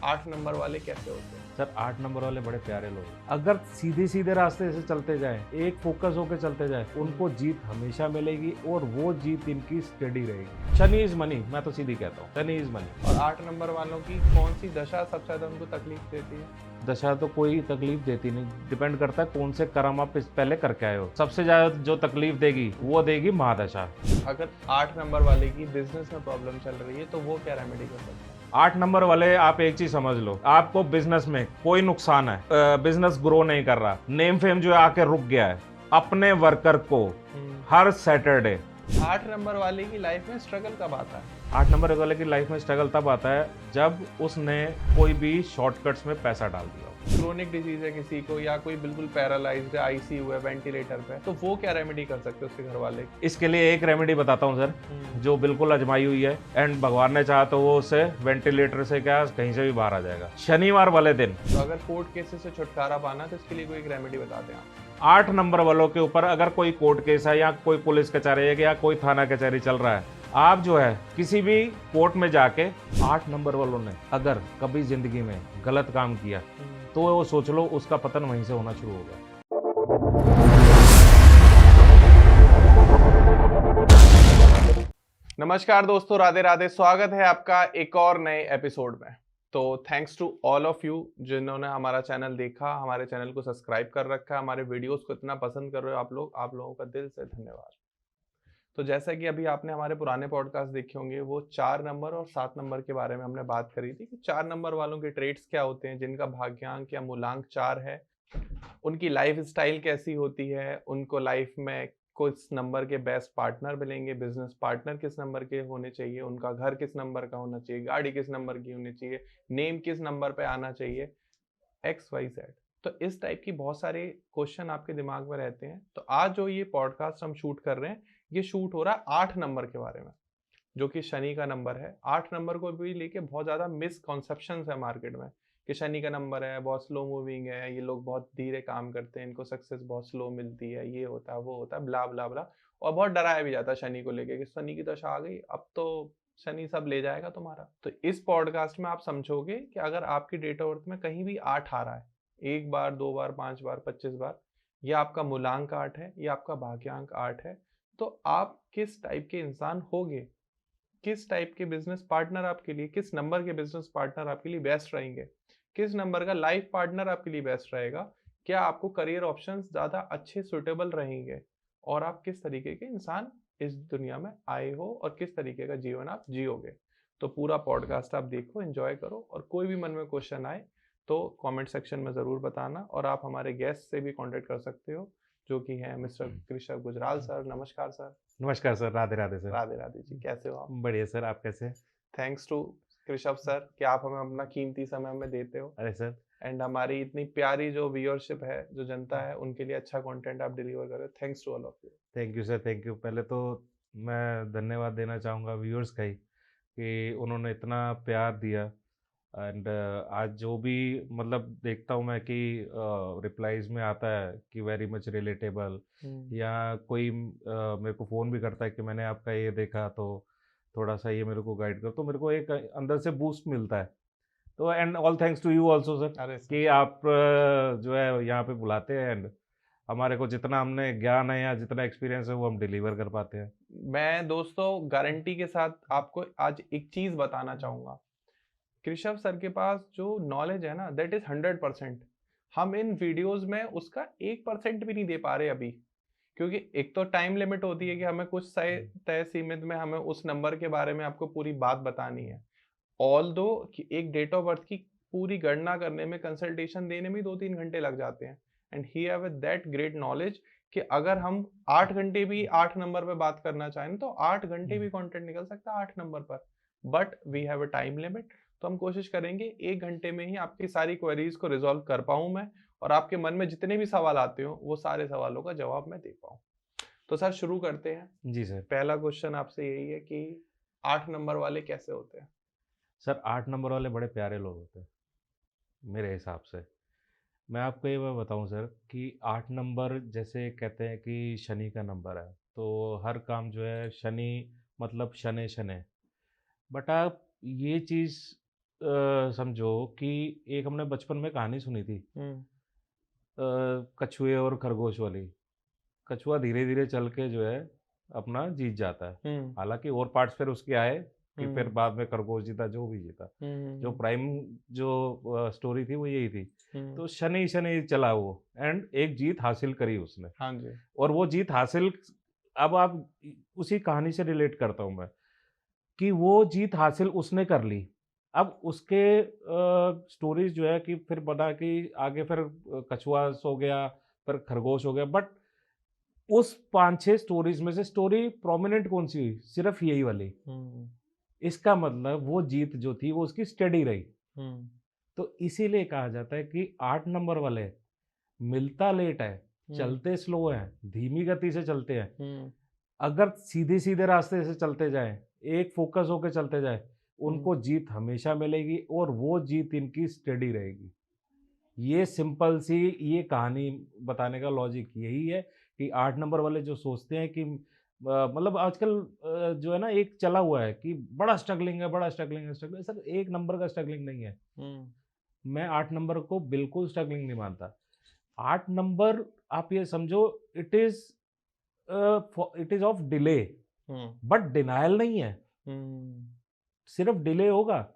8 number वाले कैसे होते हैं? सर 8 नंबर वाले बड़े प्यारे लोग हैं। अगर सीधे सीधे रास्ते से चलते जाएं, एक फोकस होकर चलते जाएं, उनको जीत हमेशा मिलेगी और वो जीत इनकी स्टडी रहेगी। शनि इज मनी, मैं तो सीधी कहता हूँ, शनि इज मनी। और 8 नंबर वालों की कौन सी दशा सबसे ज़्यादा उनको तकलीफ देती है? दशा तो कोई तकलीफ देती नहीं, डिपेंड करता है कौन से कर्म आप पहले करके आए हो। सबसे ज्यादा जो तकलीफ देगी वो देगी महादशा। अगर 8 नंबर वाले की बिजनेस में प्रॉब्लम चल रही है तो वो क्या रेमेडी कर सकते हैं? 8 नंबर वाले, आप एक चीज समझ लो, आपको बिजनेस में कोई नुकसान है, बिजनेस ग्रो नहीं कर रहा, नेम फेम जो है आके रुक गया है, अपने वर्कर को हर सैटरडे 8 नंबर वाले की लाइफ में स्ट्रगल कब आता है? 8 नंबर वाले की लाइफ में स्ट्रगल तब आता है जब उसने कोई भी शॉर्टकट्स में पैसा डाल दिया हो। क्रोनिक डिजीज है किसी को या कोई बिल्कुल पैरालाइज्ड है, आईसीयू है, वेंटिलेटर पे, तो वो क्या रेमेडी कर सकते हैं उसके घर वाले? इसके लिए एक रेमेडी बताता हूँ सर, जो बिल्कुल आजमाई हुई है, एंड भगवान ने चाहा तो वो उसे वेंटिलेटर से क्या कहीं से भी बाहर आ जाएगा। शनिवार वाले दिन तो अगर कोर्ट केसेस से छुटकारा पाना तो इसके लिए कोई एक रेमेडी बता दें आप। 8 नंबर वालों के ऊपर अगर कोई कोर्ट केस है या कोई पुलिस कचहरी है या कोई थाना कचहरी चल रहा है, आप जो है किसी भी कोर्ट में जाके 8 नंबर वालों ने अगर कभी जिंदगी में गलत काम किया तो वो सोच लो उसका पतन वहीं से होना शुरू होगा। नमस्कार दोस्तों, राधे राधे। स्वागत है आपका एक और नए एपिसोड में। तो thanks to all of you जिन्होंने हमारा चैनल देखा, हमारे चैनल को सब्सक्राइब कर रखा है, हमारे वीडियोस को इतना पसंद कर रहे हो आप लोगों का दिल से धन्यवाद। तो जैसा कि अभी आपने हमारे पुराने पॉडकास्ट देखे होंगे, वो 4 नंबर और 7 नंबर के बारे में हमने बात करी थी कि 4 नंबर वालों के ट्रेड्स क्या होते हैं, जिनका भाग्यांक या मूलांक 4 है, उनकी लाइफ स्टाइल कैसी होती है, उनको लाइफ में किस नंबर के बेस्ट पार्टनर मिलेंगे, बिजनेस पार्टनर किस नंबर के होने चाहिए, उनका घर किस नंबर का होना चाहिए, गाड़ी किस नंबर की होनी चाहिए, नेम किस नंबर पे आना चाहिए, XYZ। तो इस टाइप की बहुत सारे क्वेश्चन आपके दिमाग में रहते हैं। तो आज जो ये पॉडकास्ट हम शूट कर रहे हैं, ये शूट हो रहा है 8 नंबर के बारे में, जो कि शनि का नंबर है। 8 नंबर को भी लेके बहुत ज़्यादा मिसकॉन्सेप्शंस है मार्केट में कि शनि का नंबर है, बहुत स्लो मूविंग है, ये लोग बहुत धीरे काम करते हैं, इनको सक्सेस बहुत स्लो मिलती है, ये होता है वो होता है, ब्ला ब्ला ब्ला। और बहुत डराया भी जाता है शनि को लेके कि शनि की दशा आ गई, अब तो शनि सब ले जाएगा तुम्हारा। तो इस पॉडकास्ट में आप समझोगे कि अगर आपकी डेट ऑफ बर्थ में कहीं भी 8 आ रहा है, 1 बार 2 बार 5 बार 25 बार, या आपका मूलांक 8 है या आपका भाग्यांक 8 है, तो आप किस टाइप के इंसान होगे, किस टाइप के बिजनेस पार्टनर आपके लिए, किस नंबर के बिजनेस पार्टनर आपके लिए बेस्ट रहेंगे, किस नंबर का लाइफ पार्टनर आपके लिए बेस्ट रहेगा, क्या आपको करियर ऑप्शंस ज़्यादा अच्छे सुटेबल रहेंगे, और आप किस तरीके के इंसान इस दुनिया में आए हो और किस तरीके का जीवन आप जियोगे। तो पूरा पॉडकास्ट आप देखो, एंजॉय करो, और कोई भी मन में क्वेश्चन आए तो कमेंट सेक्शन में ज़रूर बताना। और आप हमारे गेस्ट से भी कांटेक्ट कर सकते हो, जो कि हैं मिस्टर कृषभ गुजराल सर। नमस्कार सर। नमस्कार सर, राधे राधे सर। राधे राधे जी, कैसे हो आप? बढ़िया सर, आप कैसे? थैंक्स टू कृषभ सर कि आप हमें अपना कीमती समय हमें देते हो, अरे सर, एंड हमारी इतनी प्यारी जो व्यूअरशिप है, जो जनता है, उनके लिए अच्छा कंटेंट आप डिलीवर कर रहे हो। Thanks to all of you. Thank you sir, thank you. पहले तो मैं धन्यवाद देना चाहूँगा व्यूअर्स का ही कि उन्होंने इतना प्यार दिया। एंड आज जो भी मतलब देखता हूँ मैं कि रिप्लाईज में आता है कि वेरी मच रिलेटेबल, या कोई मेरे को फ़ोन भी करता है कि मैंने आपका ये देखा तो थोड़ा सा ये मेरे को गाइड करो, तो मेरे को एक अंदर से बूस्ट मिलता है। तो and all thanks to you also sir अरे कि आप जो है यहाँ पे बुलाते हैं, एंड हमारे को जितना हमने ज्ञान है या जितना एक्सपीरियंस है वो हम डिलीवर कर पाते हैं। मैं दोस्तों गारंटी के साथ आपको आज एक चीज बताना चाहूंगा। कृषभ सर के पास जो नॉलेज है ना, दैट इज 100%। हम इन वीडियोस में उसका 1% भी नहीं दे पा रहे अभी, क्योंकि एक तो टाइम लिमिट होती है कि हमें कुछ तय सीमित में हमें उस नंबर के बारे में आपको पूरी बात बतानी है। ऑल दो कि एक डेट ऑफ बर्थ की पूरी गणना करने में, कंसल्टेशन देने में 2-3 घंटे लग जाते हैं, and he have that great knowledge कि अगर हम 8 घंटे भी 8 नंबर पे बात करना चाहें तो 8 घंटे भी कंटेंट निकल सकता है 8 नंबर पर। But we have a time limit, तो हम कोशिश करेंगे 1 घंटे में ही आपकी सारी क्वेरीज को रिजॉल्व कर पाऊं मैं, और आपके मन में जितने भी सवाल आते हो वो सारे सवालों का जवाब मैं दे पाऊं। तो सर शुरू करते हैं। जी सर। पहला क्वेश्चन आपसे यही है कि 8 नंबर वाले कैसे होते हैं? सर 8 नंबर वाले बड़े प्यारे लोग होते हैं मेरे हिसाब से। मैं आपको ये बात बताऊं सर कि 8 नंबर जैसे कहते हैं कि शनि का नंबर है, तो हर काम जो है शनि मतलब शनै शनै, बट आप ये चीज़ समझो कि एक हमने बचपन में कहानी सुनी थी, हम्म। कछुए और खरगोश वाली। कछुआ धीरे-धीरे चल के जो है अपना जीत जाता है। हम्म। हालाँकि और पार्ट्स फिर उसके आए कि फिर हम्म। बाद में खरगोश जीता, जो भी जीता। जो हम्म। प्राइम जो स्टोरी थी वो यही थी। हम्म। तो शनि-शनि चला वो एंड एक जीत हासिल करी उसने। हाँ जी। और वो जीत हासिल, अब आप उसी कहानी से रिलेट करता हूँ मैं कि वो जीत हासिल उसने कर ली। अब उसके स्टोरीज़ जो है कि फिर बना कि आगे फिर कछुआ सो गया, फिर खरगोश हो गया, बट उस 5-6 स्टोरीज़ में से स्टोरी प्रोमिनेंट कौन-सी हुई? सिर्फ़ यही वाली। हम्म। इसका मतलब वो जीत जो थी वो उसकी स्टेडी रही। हम्म। तो इसीलिए कहा जाता है कि 8 नंबर वाले मिलता लेट है, हम्म। चलते स्लो हैं, धीमी गति से चलते हैं। हम्म। अगर सीधे-सीधे रास्ते से चलते जाएँ, एक फ़ोकस होके चलते जाएँ, हम्म। उनको जीत हमेशा मिलेगी और वो जीत इनकी स्टेडी रहेगी। ये सिंपल सी ये कहानी बताने का लॉजिक यही है कि 8 नंबर वाले जो सोचते हैं कि मतलब आजकल जो है ना एक चला हुआ है कि बड़ा स्ट्रगलिंग है, बड़ा स्ट्रगलिंग है, स्ट्रगलिंग सर 1 नंबर का स्ट्रगलिंग नहीं है। हम्म। मैं 8 नंबर को बिल्कुल स्ट्रगलिंग नहीं मानता। 8 नंबर आप ये समझो it is it is of delay, hmm. But denial नहीं है। हम्म। सिर्फ डिले होगा,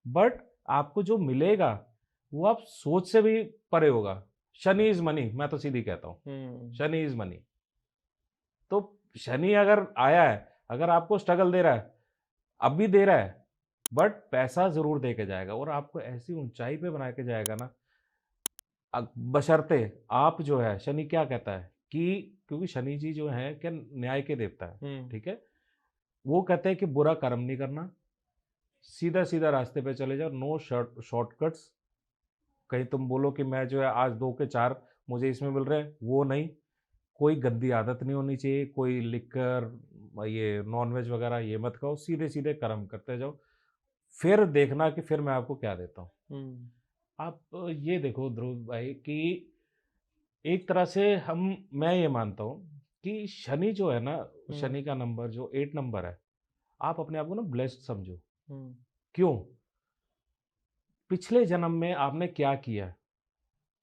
बट आपको जो मिलेगा वो आप सोच से भी परे होगा। शनि इज़ मनी, मैं तो सीधी कहता हूँ, हम्म। Shani is money. तो शनि अगर आया है, अगर आपको स्ट्रगल दे रहा है, अब भी दे रहा है, बट पैसा ज़रूर दे के जाएगा और आपको ऐसी ऊँचाई पे बना के जाएगा ना, बशर्ते आप जो है शनि क्या कहता है कि क्योंकि शनि जी जो हैं क्या न्याय के देवता है, हम्म। ठीक है? वो कहते हैं कि बुरा कर्म नहीं करना, सीधा-सीधा रास्ते पे चले जाओ, नो शॉर्टकट्स। कहीं तुम बोलो कि मैं जो है आज 2 के 4 मुझे इसमें मिल रहे हैं, वो नहीं। कोई गंदी आदत नहीं होनी चाहिए, कोई लिकर ये नॉन-वेज वगैरह ये मत खाओ, सीधे-सीधे कर्म करते जाओ। फिर देखना कि फिर मैं आपको क्या देता हूँ। हम्म। आप ये देखो ध्रुव भाई कि एक तरह से मैं ये मानता हूँ कि शनि जो है ना, हम्म। शनि का नंबर जो 8 नंबर है, आप अपने आप को ना ब्लेस्ड समझो। हम्म। क्यों? पिछले जन्म में आपने क्या किया?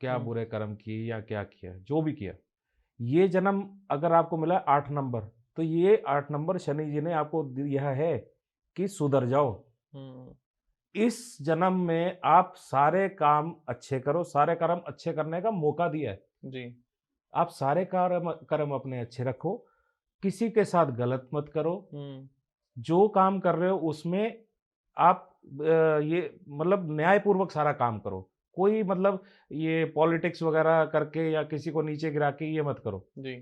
क्या हम्म। बुरे कर्म किए या क्या किया? जो भी किया। ये जन्म अगर आपको मिला 8 नंबर, तो ये 8 नंबर शनि जी ने आपको दिया है कि सुधर जाओ। हम्म। इस जन्म में आप सारे काम अच्छे करो, सारे कर्म अच्छे करने का मौका दिया है। जी। आप सारे कर्म कर्म अपने अच्छे रखो, किसी के साथ गलत मत करो, हम्म। जो काम कर रहे हो उसमें आप ये मतलब न्यायपूर्वक सारा काम करो। कोई मतलब ये पॉलिटिक्स वगैरह करके या किसी को नीचे गिरा के ये मत करो। जी।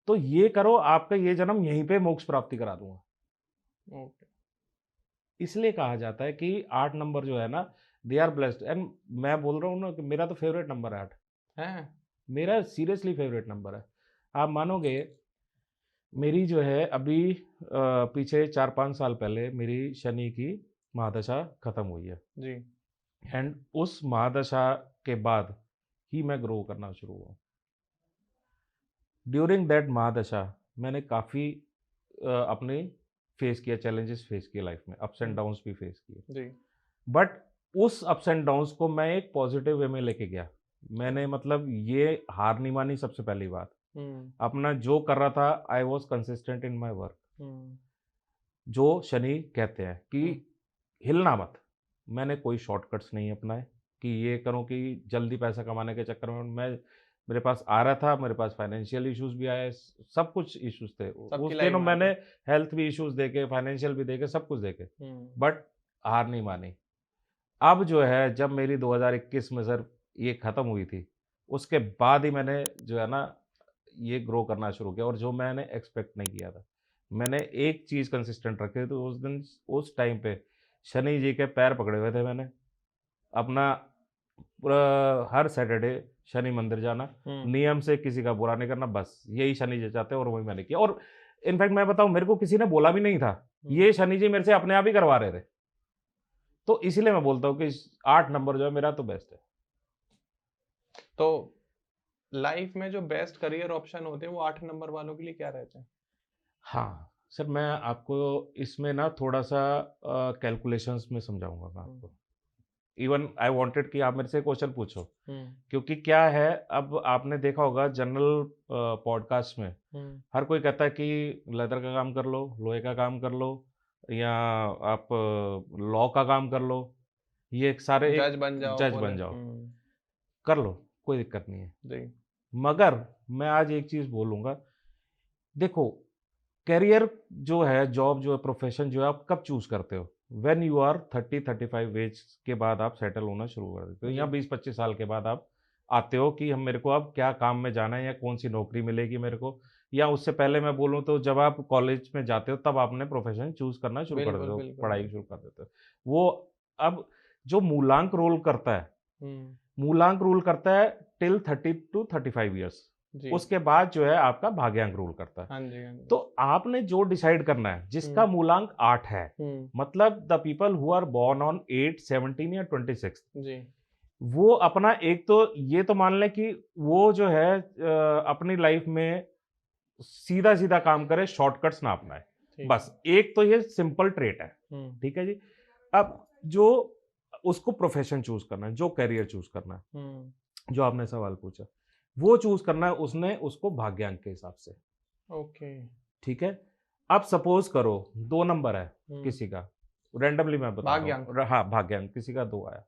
तो ये करो, आपका ये जन्म यहीं पे मोक्ष प्राप्ति करा दूँगा। ओके। इसलिए कहा जाता है कि 8 नंबर जो है ना, दे आर ब्लेस्ड एंड मैं बोल रहा हूँ ना कि मेरा तो फेवरेट नंबर है 8। है। मेरा सीरियसली फेवरेट नंबर है। आप मानोगे मेरी जो है अभी पीछे 4-5 साल पहले मेरी शनि की महादशा खत्म हुई है जी। एंड उस महादशा के बाद ही मैं ग्रो करना शुरू हुआ। ड्यूरिंग दैट महादशा मैंने काफ़ी अपने फेस किया, चैलेंजेस फेस किए लाइफ में, अप्स एंड हम्म। डाउन्स भी फेस किए। जी। बट उस अप्स एंड डाउन्स को मैं एक पॉजिटिव वे में लेके गया। मैंने मतलब ये हार नहीं मानी सबसे पहली बात। हम्म। अपना जो कर रहा था I was consistent in my work. Hmm. जो शनि कहते हैं कि हम्म। हिलना मत। मैंने कोई शॉर्टकट्स नहीं अपनाए कि ये करूँ कि जल्दी पैसा कमाने के चक्कर में मेरे पास आ रहा था, मेरे पास फाइनेंशियल इश्यूज़ भी आए, सब कुछ इश्यूज़ थे। सबकी उस लाइफ दिनों में मैंने आता है। हेल्थ भी इश्यूज़ देखे, फाइनेंशियल भी देखे, सब कुछ देखे, हम्म। बट हार नहीं मानी। अब जो है जब मेरी 2021 में सर ये ख़त्म हुई थी, उसके बाद ही मैंने जो है ना ये ग्रो करना शुरू किया और जो मैंने एक्सपेक्ट नहीं किया था। मैंने एक चीज़ कंसिस्टेंट रखी तो उस दिन उस टाइम पे शनि जी के पैर पकड़े हुए थे मैंने। अपना हर सैटरडे शनि मंदिर जाना, हम्म। नियम से किसी का बुरा नहीं करना, बस यही शनि जी चाहते हैं और वही मैंने किया और इनफैक्ट मैं बताऊँ मेरे को किसी ने बोला भी नहीं था। हम्म। ये शनि जी मेरे से अपने आप ही करवा रहे थे। तो इसीलिए मैं बोलता हूँ कि 8 नंबर जो है मेरा तो बेस्ट है। तो लाइफ में जो बेस्ट करियर ऑप्शन होते हैं वो 8 नंबर वालों के लिए क्या रहते हैं? हाँ, सर मैं आपको इसमें ना थोड़ा-सा कैलकुलेशंस में समझाऊँगा मैं हम्म। आपको। इवन आई वांटेड कि आप मेरे से क्वेश्चन पूछो, क्योंकि क्या है, अब आपने देखा होगा जनरल पॉडकास्ट में हर कोई कहता है कि लेदर का काम कर लो, लोहे का काम कर लो, या आप लॉ का काम कर लो, ये सारे जज बन जाओ, जज बन जाओ, कर लो, कोई दिक्कत नहीं है जी। मगर मैं आज एक चीज बोलूंगा, देखो करियर जो है, जॉब जो है, प्रोफेशन जो है, आप कब चूज करते हो? व्हेन यू आर 30-35 एज के बाद आप सेटल होना शुरू कर देते हो, या 20-25 साल के बाद आप आते हो कि हम मेरे को अब क्या काम में जाना है या कौन सी नौकरी मिलेगी मेरे को, या उससे पहले मैं बोलूँ तो जब आप कॉलेज में जाते हो तब आपने प्रोफेशन चूज करना शुरू कर देते हो, पढ़ाई शुरू कर देते हो। वो अब जो मूलांक रोल करता है, मूलांक रूल करता है टिल 30-35 ईयर्स, उसके बाद जो है आपका भाग्यांक रूल करता है। हाँ जी, हाँ जी। तो आपने जो डिसाइड करना है, जिसका मूलांक 8 है, मतलब the people who are born on 8, 17 या 26 जी, वो अपना एक तो ये तो मान लें कि वो जो है अपनी लाइफ में सीधा सीधा काम करे, शॉर्टकट्स ना अपनाए, बस एक तो ये सिंपल ट्रेट है, ठीक है जी। अब जो उसको प्रोफेशन चूज करना है, जो करियर चूज करना है, जो आपने सवाल पूछा, वो चूज करना है उसने उसको भाग्यांक के हिसाब से। ओके, ठीक है। अब सपोज करो 2 नंबर है किसी का, रैंडमली मैं बता रहा हूं, हाँ भाग्यांक किसी का 2 आया,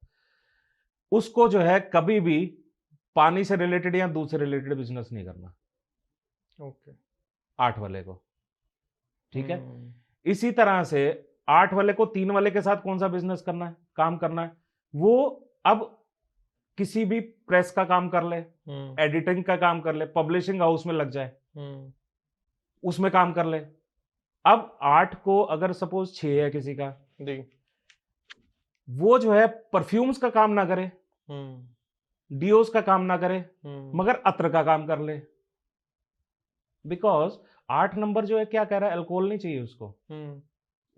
उसको जो है कभी भी पानी से रिलेटेड या दूध से रिलेटेड बिजनेस नहीं करना। ओके, 8 वाले को, ठीक है। इसी तरह से 8 वाले को 3 वाले के साथ कौन सा बिजनेस करना है, काम करना है, वो अब किसी भी प्रेस का काम कर ले, एडिटिंग का काम कर ले, पब्लिशिंग हाउस में लग जाए, उसमें काम कर ले। अब 8 को अगर सपोज 6 है किसी का, वो जो है परफ्यूम्स का काम ना करे, डियोस का काम ना करे, मगर अत्र का काम कर ले, बिकॉज 8 नंबर जो है क्या कह रहा है, अल्कोहल नहीं चाहिए उसको,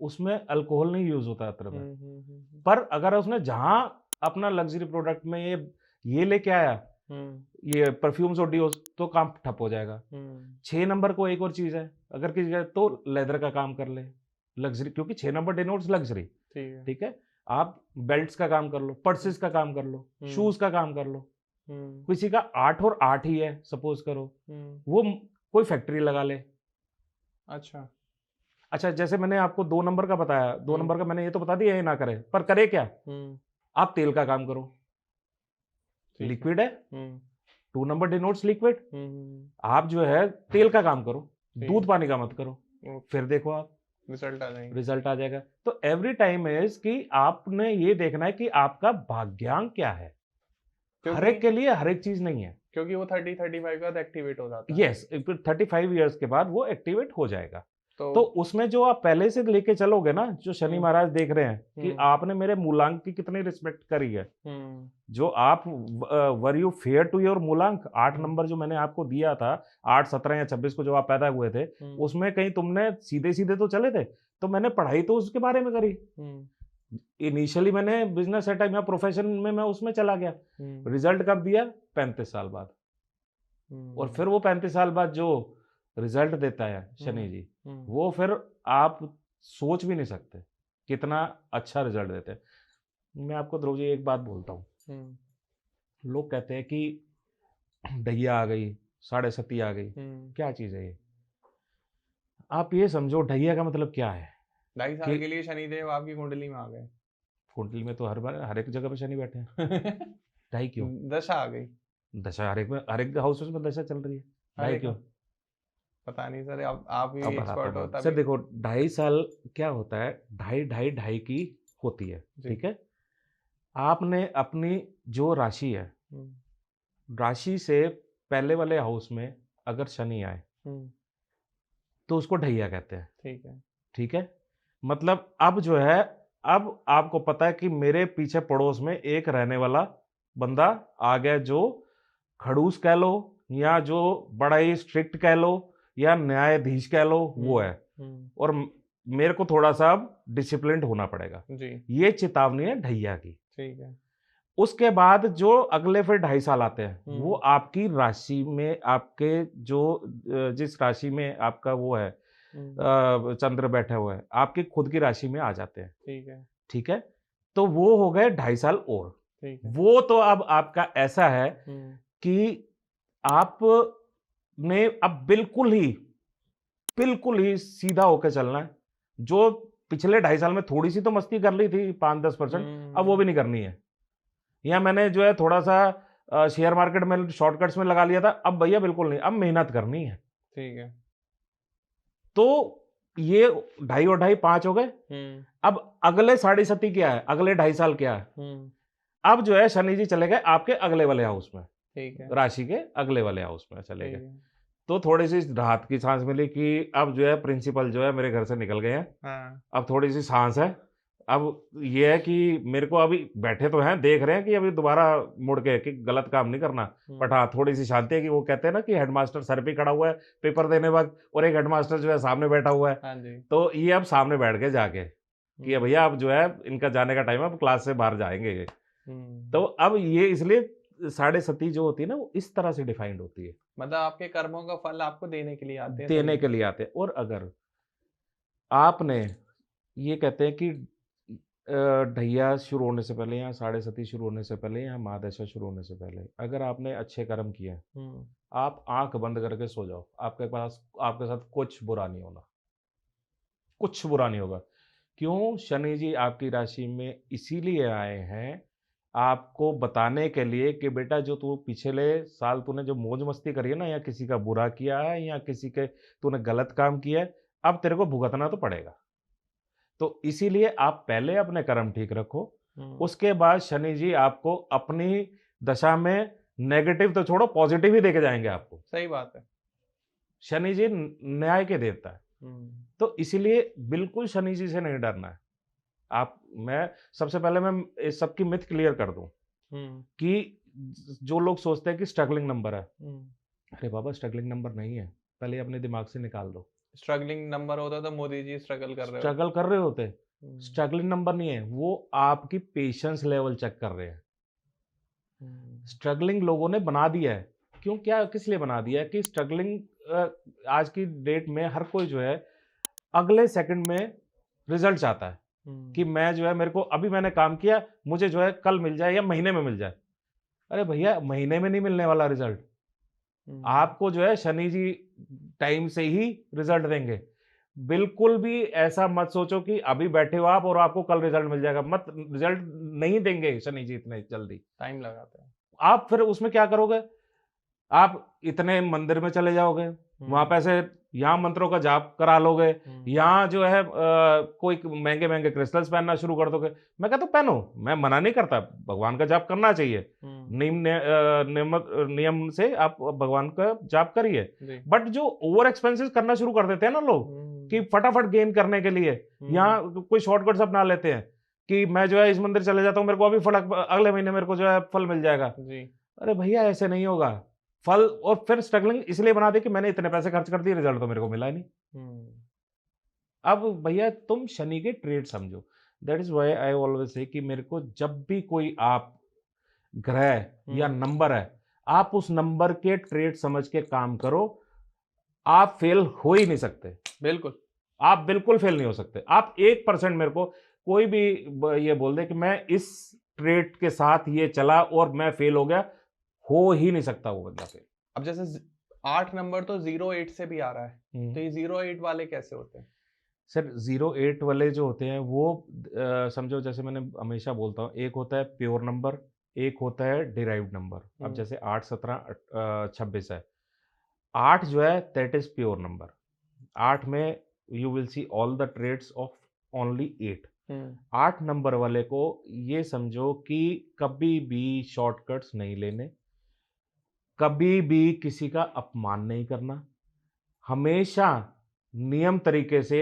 उसमें अल्कोहल नहीं यूज होता अत्र में। पर अगर उसने जहां अपना लग्जरी प्रोडक्ट में ये लेके आया, ये परफ्यूम्स और डियोस, तो काम ठप हो जाएगा। 6 नंबर को एक और चीज है, अगर किसी का तो लेदर का काम कर ले, लग्जरी, क्योंकि 6 नंबर डिनोट्स लग्जरी, ठीक है। आप बेल्ट्स का काम कर लो, पर्सेस का काम कर लो, शूज का काम कर लो। किसी का 8 और 8 ही है सपोज करो, वो कोई फैक्ट्री लगा ले। अच्छा, जैसे मैंने आपको 2 नंबर का बताया, 2 नंबर का मैंने ये तो बता दिया ये ना करे, पर करे क्या, आप तेल का काम करो, लिक्विड है, 2 नंबर डिनोट्स लिक्विड, आप जो है तेल का काम करो, दूध पानी का मत करो, फिर देखो आप रिजल्ट आ जाएगा। तो एवरी टाइम इज कि आपने ये देखना है कि आपका भाग्यांक क्या है, हर एक के लिए हर एक चीज नहीं है, क्योंकि वो 30-35 के बाद एक्टिवेट हो जाता है। यस, 35 इयर्स के बाद वो एक्टिवेट हो जाएगा। तो उसमें जो आप पहले से लेके चलोगे ना, जो शनि महाराज देख रहे हैं कि आपने मेरे मूलांक की कितनी रिस्पेक्ट करी है, जो आप where you fare to your मूलांक, 8 नंबर जो मैंने आपको दिया था, 8, 17 या 26 को जो आप पैदा हुए थे, उसमें कहीं तुमने सीधे सीधे तो चले थे, तो मैंने पढ़ाई तो उसके बारे में करी, इनिशियली मैंने बिजनेस सेटअप या प्रोफेशन में मैं उसमें चला गया, रिजल्ट कब दिया, 35 साल बाद, और फिर वो 35 साल बाद जो रिजल्ट देता है शनि जी, वो फिर आप सोच भी नहीं सकते कितना अच्छा रिजल्ट देते हैं। मैं आपको ध्रुव जी एक बात बोलता हूँ, लोग कहते हैं कि ढैया आ गई, 7.5 आ गई, क्या चीज है ये? आप ये समझो ढैया का मतलब क्या है, 2.5 साल के लिए शनिदेव आपकी कुंडली में आ गए। कुंडली में तो हर एक जगह पे शनि बैठे हैं। ढाई क्यों? दशा आ गई, दशा हर एक हाउस में दशा चल रही है, ढाई क्यों? पता नहीं सर, आप भी एक्सपर्ट हो। सर देखो 2.5 साल क्या होता है, ढाई की होती है, ठीक है। आपने अपनी जो राशि है, राशि से पहले वाले हाउस में अगर शनि आए तो उसको ढैया कहते हैं, ठीक है। मतलब अब जो है, अब आपको पता है कि मेरे पीछे पड़ोस में एक रहने वाला बंदा आ गया जो खड़ूस कह लो, या जो बड़ा ही स्ट्रिक्ट कह लो, या न्यायाधीश कह लो, वो है, और मेरे को थोड़ा सा अब डिसिप्लिन्ड होना पड़ेगा जी। ये चेतावनी है ढैया की, ठीक है। उसके बाद जो अगले फिर 2.5 साल आते हैं, वो आपकी राशि में, आपके जो जिस राशि में आपका वो है चंद्र बैठा हुआ है, आपकी खुद की राशि में आ जाते हैं, ठीक है। तो वो हो गए 2.5 साल और। ठीक है। वो तो अब आपका ऐसा है कि आपने अब बिल्कुल ही सीधा होकर चलना है। जो पिछले 2.5 साल में थोड़ी सी तो मस्ती कर ली थी 5-10%, अब वो भी नहीं करनी है। या मैंने जो है थोड़ा सा शेयर मार्केट में शॉर्टकट्स में लगा लिया था, अब भैया बिल्कुल नहीं, अब मेहनत करनी है। ठीक है। तो ये 2.5 और 2.5 5 हो गए। अब अगले 7.5 क्या है, अगले 2.5 साल क्या है? अब जो है शनि जी चले गए आपके अगले वाले हाउस में, ठीक है। राशि के अगले वाले हाउस में चले ठीक गए। है। तो थोड़ी सी राहत की सांस मिली कि अब जो है प्रिंसिपल जो है मेरे घर से निकल गए हैं। हाँ। अब थोड़ी सी सांस है। अब ये है कि मेरे को अभी बैठे तो हैं, देख रहे हैं कि अभी दोबारा मुड़ के कि गलत काम नहीं करना। बट हाँ, थोड़ी सी शांति है कि वो कहते हैं ना कि हेडमास्टर सर पे खड़ा हुआ है पेपर देने वक्त, और एक हेडमास्टर जो है सामने बैठा हुआ है। हाँ जी। तो ये अब सामने बैठ के जाके कि भैया अब जो है इनका जाने का टाइम है, अब क्लास से बाहर जाएंगे ये। तो अब ये इसलिए 7.5 जो होती है ना, वो इस तरह से डिफाइंड होती है। मतलब आपके कर्मों का फल आपको देने के लिए आते हैं देने सभी। के लिए आते हैं। और अगर आपने, ये कहते हैं कि ढैया शुरू होने से पहले या 7.5 शुरू होने से पहले या महादशा शुरू होने से पहले अगर आपने अच्छे कर्म किए हैं, आप आंख बंद करके सो जाओ, आपके पास आपके साथ कुछ बुरा नहीं होना, कुछ बुरा नहीं होगा। क्यों? शनि जी आपकी राशि में इसीलिए आए हैं आपको बताने के लिए कि बेटा जो तू पिछले साल तूने जो मौज मस्ती करी है ना, या किसी का बुरा किया है या किसी के तूने गलत काम किया है, अब तेरे को भुगतना तो पड़ेगा। तो इसीलिए आप पहले अपने कर्म ठीक रखो, उसके बाद शनि जी आपको अपनी दशा में नेगेटिव तो छोड़ो, पॉजिटिव ही देके जाएंगे आपको। सही बात है। शनि जी न्याय के देवता है। तो इसीलिए बिल्कुल शनि जी से नहीं डरना है। मैं सबसे पहले मैं इस सबकी मिथ क्लियर कर दूं कि जो लोग सोचते हैं कि स्ट्रगलिंग नंबर है, अरे बाबा स्ट्रगलिंग नंबर नहीं है, पहले अपने दिमाग से निकाल दो। स्ट्रगलिंग नंबर होता तो मोदी जी स्ट्रगल कर रहे हो। स्ट्रगल कर रहे होते, स्ट्रगलिंग नंबर नहीं है, वो आपकी पेशेंस लेवल चेक कर रहे हैं। स्ट्रगलिंग लोगों ने बना दिया है। क्यों? क्या किस लिए बना दिया है कि स्ट्रगलिंग आज की डेट में हर कोई जो है अगले सेकंड में रिजल्ट चाहता है कि मैं जो है, मेरे को अभी मैंने काम किया, मुझे जो है कल मिल जाए या महीने में मिल जाए। अरे भैया महीने में नहीं मिलने वाला रिजल्ट, आपको जो है शनि जी टाइम से ही रिजल्ट देंगे। बिल्कुल भी ऐसा मत सोचो कि अभी बैठे हो आप और आपको कल रिजल्ट मिल जाएगा, मत, रिजल्ट नहीं देंगे शनि जी इतने जल्दी, टाइम लगाते हैं। आप फिर उसमें क्या करोगे? आप इतने मंदिर में चले जाओगे, वहां पैसे, यहाँ मंत्रों का जाप करा लोगे, यहाँ जो है कोई महंगे महंगे क्रिस्टल्स पहनना शुरू कर दोगे। मैं कहता हूँ पहनो, मैं मना नहीं करता, भगवान का जाप करना चाहिए, नियम से आप भगवान का जाप करिए। बट जो ओवर एक्सपेंसेस करना शुरू कर देते हैं ना लोग कि फटाफट गेन करने के लिए, यहाँ कोई शॉर्टकट्स अपना लेते हैं कि मैं जो है इस मंदिर चले जाता हूँ, मेरे को अभी फल, अगले महीने मेरे को जो है फल मिल जाएगा। अरे भैया ऐसे नहीं होगा फल। और फिर स्ट्रगलिंग इसलिए बना दे कि मैंने इतने पैसे खर्च कर दिए, रिजल्ट तो मेरे को मिला ही नहीं। अब भैया तुम शनि के ट्रेड समझो। That is why I always say कि मेरे को जब भी कोई आप ग्रह या नंबर है, आप उस नंबर के ट्रेड समझ के काम करो, आप फेल हो ही नहीं सकते। बिल्कुल, आप बिल्कुल फेल नहीं हो सकते। आप 1% मेरे को कोई भी ये बोल दे कि मैं इस ट्रेड के साथ ये चला और मैं फेल हो गया, हो ही नहीं सकता वो बंदा फेल। अब जैसे 8 नंबर तो 08 से भी आ रहा है, तो ये 08 वाले कैसे होते हैं? सर 08 वाले जो होते हैं वो समझो, जैसे मैंने हमेशा बोलता हूँ, एक होता है प्योर नंबर, एक होता है डिराइव्ड नंबर। अब जैसे 8, 17, 26 है, 8 जो है दैट इज प्योर नंबर। 8 में you will see all the traits of only 8। 8 number वाले को ये समझो कि कभी भी शॉर्टकट्स नहीं लेने, कभी भी किसी का अपमान नहीं करना, हमेशा नियम तरीके से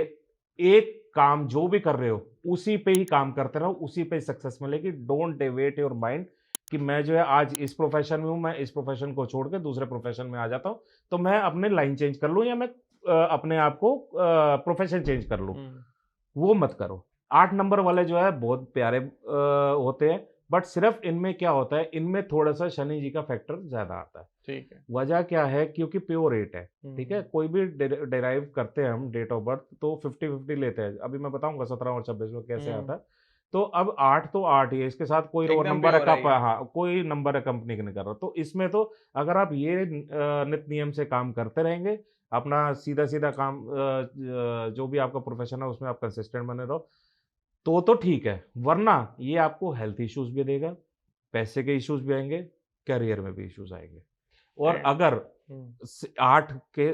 एक काम जो भी कर रहे हो उसी पे ही काम करते रहो, उसी पे सक्सेस मिलेगी। डोंट डेविएट योर माइंड कि मैं जो है आज इस प्रोफेशन में हूं, मैं इस प्रोफेशन को छोड़ के दूसरे प्रोफेशन में आ जाता हूं, तो मैं अपने लाइन चेंज कर लूं या मैं अपने आप को प्रोफेशन चेंज कर लूं। वो मत करो। 8 नंबर वाले जो है बहुत प्यारे होते हैं, बट सिर्फ इनमें क्या होता है, इनमें थोड़ा सा शनि जी का फैक्टर ज्यादा आता है। ठीक है। वजह क्या है? क्योंकि प्योर 8 है। ठीक है, कोई भी डिराइव करते हैं हम डेट ऑफ बर्थ तो 50-50 लेते हैं। अभी मैं बताऊंगा 17 और 26 में कैसे आता है। तो अब 8 तो 8 ही है, इसके साथ कोई और एकदम नंबर है प्योर है ये। हाँ, कोई नंबर है कंपनी का नहीं कर रहा। तो इसमें तो अगर आप ये नित नियम से काम करते रहेंगे, अपना सीधा-सीधा काम जो भी आपका प्रोफ़ेशन है उसमें आप कंसिस्टेंट बने रहो, तो ठीक है। वरना ये आपको हेल्थ इश्यूज़ भी देगा, पैसे के इश्यूज़ भी आएँगे, करियर में भी इश्यूज़ आएँगे। और एंड अगर 8 के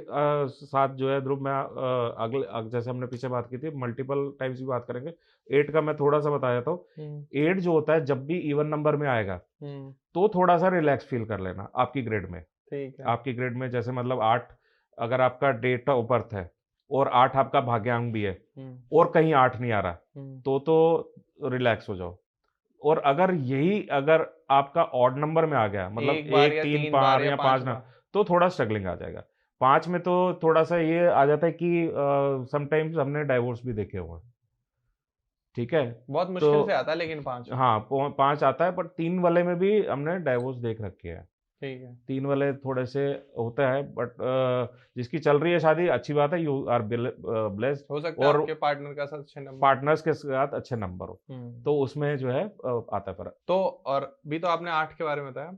साथ जो है ध्रुव मैं जैसे हमने पीछे बात की थी मल्टीपल टाइम्स भी बात करेंगे। 8 का मैं थोड़ा-सा बता देता हूँ। 8 जो होता है जब भी इवन नंबर में आएगा, तो थोड़ा-सा रिलैक्स फ़ील कर लेना आपकी ग्रिड में। ठीक है। आपकी ग्रिड में जैसे मतलब 8 अगर आपका डेट ऑफ बर्थ है और 8 आपका भाग्यांक भी है और कहीं 8 नहीं आ रहा, तो रिलैक्स हो जाओ। और अगर आपका ऑड नंबर में आ गया मतलब एक बार 1, या 3, 3 बार 5 या या 5 5 ना, बार। तो थोड़ा स्ट्रगलिंग आ जाएगा। 5 में तो थोड़ा-सा ये आ जाता है कि समटाइम्स हमने डाइवोर्स भी देखे हुए हैं, ठीक है? बहुत मुश्किल से तो आता है लेकिन 5। हाँ, पो 5 आता है, बट 3 वाले में भी हमने डाइवोर्स देख रखे हैं। ठीक है। 3 वाले थोड़े से होता है, बट जिसकी चल रही है शादी अच्छी बात है, यू आर ब्लेस्ड। हो सकता है और आपके पार्टनर का साथ अच्छे नंबर। पार्टनर्स के साथ अच्छे नंबर हो, तो उसमें जो है आता है फ़र्क। तो और भी तो आपने 8 के बारे में बताया।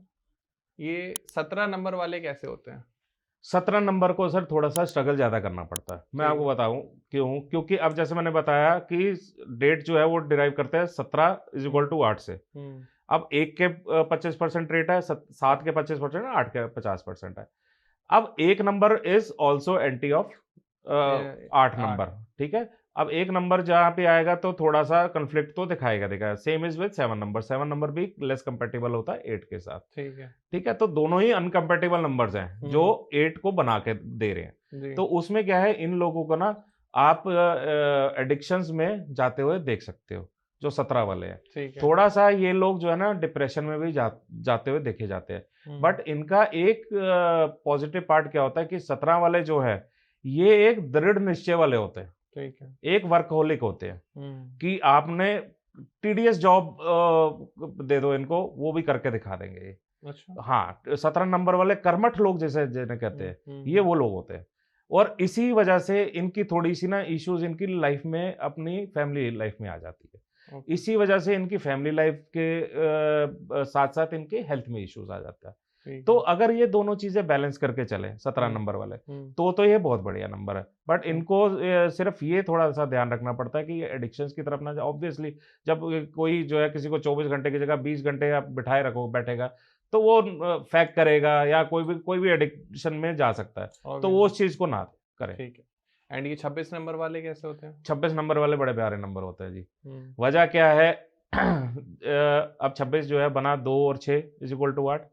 ये 17 नंबर वाले कैसे होते हैं? 17 नंबर को सर थोड़ा-सा स्ट्रगल ज़्यादा करना पड़ता है। मैं ठीक आपको है। बताऊँ क्यों? क्योंकि अब जैसे मैंने बताया कि डेट जो है वो डिराइव करते हैं 17 इज़ इक्वल टू 8 से। हुँ। अब 1 के 25% रेट है, 7 के 25% है, 8 के 50% है। अब एक number is also anti of A 8 8। Number, ठीक है? अब एक नंबर जहाँ पे आएगा तो थोड़ा-सा कॉन्फ्लिक्ट तो दिखाएगा। Same is with 7 number. 7 number भी लेस कंपैटिबल होता है 8 के साथ। ठीक है। ठीक है? तो दोनों ही अनकम्पैटिबल नंबर्स हैं, जो 8 को बना के दे रहे हैं। जी। तो उसमें क्या है, इन लोगों को ना आप एडिक्शंस में जाते हुए देख सकते हो, जो 17 वाले हैं। ठीक है। थोड़ा-सा ये लोग जो है ना डिप्रेशन में भी जाते हुए देखे जाते हैं। बट इनका एक पॉजिटिव पार्ट क्या होता है कि 17 वाले जो है, ये एक दृढ़ निश्चय वाले होते हैं। ठीक है। एक वर्कहोलिक होते हैं कि आपने टीडीएस जॉब दे दो इनको, वो भी करके दिखा देंगे ये। अच्छा। हाँ, 17 नंबर वाले कर्मठ लोग जैसे जिन्हें कहते हैं, ये वो लोग होते हैं। और इसी वजह से इनकी थोड़ी-सी ना इश्यूज़ इनकी लाइफ़ में अपनी फैमिली लाइफ़ में आ जाती है। ओके। इसी वजह से इनकी फैमिली लाइफ़ के साथ-साथ इनके हेल्थ में इश्यूज़ आ जाता है। ठीक तो है। अगर ये दोनों चीज़ें बैलेंस करके चलें 17 नंबर वाले, तो ये बहुत बढ़िया नंबर है। बट इनको सिर्फ़ ये थोड़ा-सा ध्यान रखना पड़ता है कि ये एडिक्शंस की तरफ ना जाए। ऑब्वियसली जब कोई जो है किसी को 24 घंटे की जगह 20 घंटे आप बिठाए रखो बैठेगा, तो वो फेंक करेगा या कोई भी एडिक्शन में जा सकता है। तो वो उस चीज़ को ना करें। ठीक है। एंड ये 26 नंबर वाले कैसे होते हैं? 26 नंबर वाले बड़े प्यारे नंबर होते हैं जी। हुँ। वजह क्या है अब 26 जो है बना 2 और 6 इज़ इक्वल टू 8।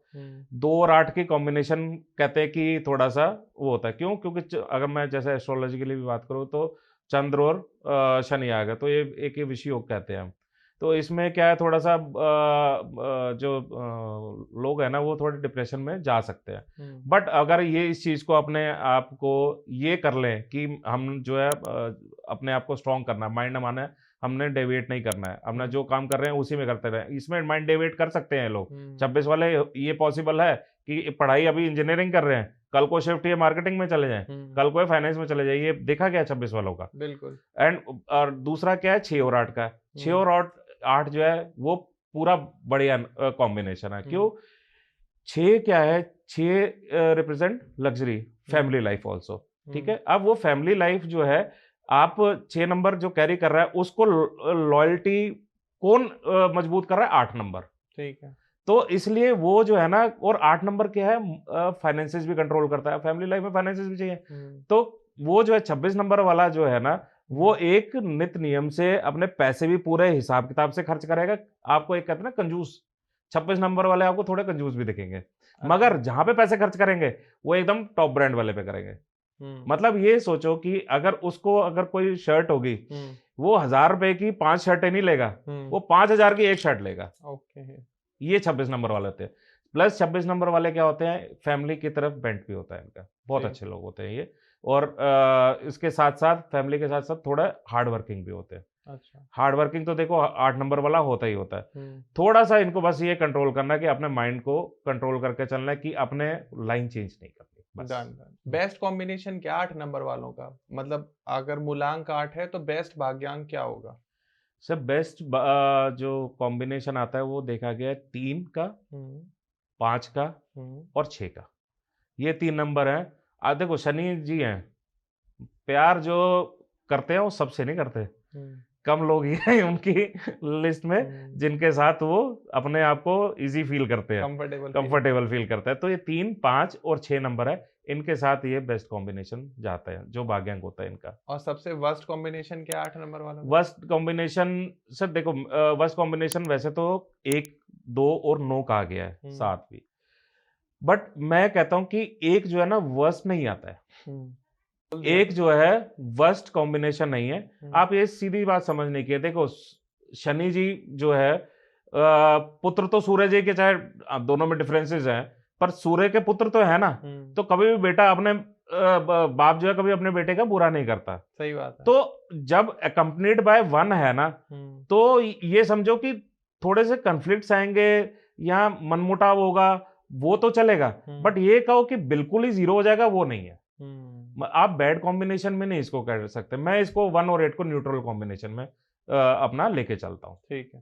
2 और 8 की कॉम्बिनेशन कहते हैं कि थोड़ा-सा वो होता है। क्यों? क्योंकि अगर मैं जैसे एस्ट्रोलॉजी के लिए भी बात करूँ तो चंद्र और शनि आ गया, तो ये एक ये विषय योग कहते हैं हम। तो इसमें क्या है थोड़ा-सा जो लोग हैं ना वो थोड़े डिप्रेशन में जा सकते हैं। बट अगर ये इस चीज़ को अपने आप को ये कर लें कि हम जो है अपने आप को स्ट्रॉन्ग करना है, माइंड हमारा हमने डेविएट नहीं करना है। अपना जो काम कर रहे हैं उसी में करते रहें। इसमें माइंड डेविएट कर सकते हैं लोग। 26 वाले ये पॉसिबल है कि पढ़ाई अभी इंजीनियरिंग कर रहे हैं, कल को शिफ्ट ये मार्केटिंग में चले जाएँ, कल को ये फाइनेंस में चले जाएँ। ये देखा गया है 26 वालों का। बिल्कुल। एंड और दूसरा क्या है 6 और 8 का। 6 और 8 जो है वो पूरा बढ़िया कॉम्बिनेशन है। क्यों? 6 क्या है? 6 represent luxury, family life also, ठीक है? अब वो फैमिली लाइफ जो है, आप 6 नंबर जो कैरी कर रहा है, उसको लॉयल्टी कौन मजबूत कर रहा है? 8 नंबर। ठीक है। तो इसलिए वो जो है ना और 8 नंबर क्या है फाइनेंसेस भी कंट्रोल करता है, फैमिली लाइफ में फाइनेंसेस भी चाहिए। तो वो जो है 26 नंबर वाला जो है ना, वो एक नित नियम से अपने पैसे भी पूरे हिसाब-किताब से खर्च करेगा। आपको एक कहते हैं ना कंजूस, 26 नंबर वाले आपको थोड़े कंजूस भी दिखेंगे। मगर जहाँ पे पैसे खर्च करेंगे, वो एकदम टॉप ब्रांड वाले पे करेंगे। मतलब ये सोचो कि अगर कोई शर्ट होगी, वो ₹1000 की 5 शर्टें नहीं लेगा, वो 5000 की 1 शर्ट लेगा। ओके। ये 26 नंबर वाले होते हैं। प्लस 26 नंबर वाले क्या होते हैं, फैमिली की तरफ बेंट भी होता है इनका। बहुत जी। अच्छे लोग होते हैं ये। और इसके साथ-साथ फैमिली के साथ-साथ थोड़ा हार्ड वर्किंग भी होते हैं। अच्छा। हार्ड वर्किंग तो देखो 8 नंबर वाला होता ही होता है। थोड़ा-सा इनको बस ये कंट्रोल करना है कि अपने माइंड को कंट्रोल करके चलना है कि अपने लाइन चेंज नहीं करनी, बस। Done, done. बेस्ट कॉम्बिनेशन क्या 8 नंबर वालों का? मतलब अगर मूलांक 8 है तो बेस्ट भाग्यांक क्या होगा? सर बेस्ट जो कॉम्बिनेशन आता है वो देखा गया है 3 का, 5 का और 6 का। ये 3 नंबर हैं। देखो शनि जी हैं, प्यार जो करते हैं वो सबसे नहीं करते, कम लोग ही हैं उनकी लिस्ट में जिनके साथ वो अपने आप को इजी फील करते हैं, कंफर्टेबल फील करते हैं। तो ये 3, 5 और 6 नंबर है, इनके साथ ये बेस्ट कॉम्बिनेशन जाता है, जो भाग्यांक होता है इनका। और सबसे वर्स्ट कॉम्बिनेशन क्या 8 नंबर वाला? वर्स्ट कॉम्बिनेशन सर देखो, वर्स्ट कॉम्बिनेशन वैसे तो 1, 2 और 9 कहा गया है, 7 भी, बट मैं कहता हूं कि एक जो है ना वर्स्ट नहीं आता है, एक जो है वर्स्ट कॉम्बिनेशन नहीं है। आप ये सीधी बात समझने की है, देखो शनि जी जो है पुत्र तो सूर्य जी के, चाहे दोनों में डिफरेंसेस हैं, पर सूर्य के पुत्र तो है ना, तो कभी भी बेटा अपने बाप जो है कभी अपने बेटे का बुरा नहीं करता। सही बात है। तो जब अकम्पनीड बाय 1 है ना, तो ये समझो कि थोड़े से कन्फ्लिक्ट्स आएंगे या मनमुटाव होगा, वो तो चलेगा, बट ये कहो कि बिल्कुल ही 0 हो जाएगा, वो नहीं है। आप बैड कॉम्बिनेशन में नहीं इसको कर सकते। मैं इसको 1 और 8 को न्यूट्रल कॉम्बिनेशन में अपना लेके चलता हूँ। ठीक है।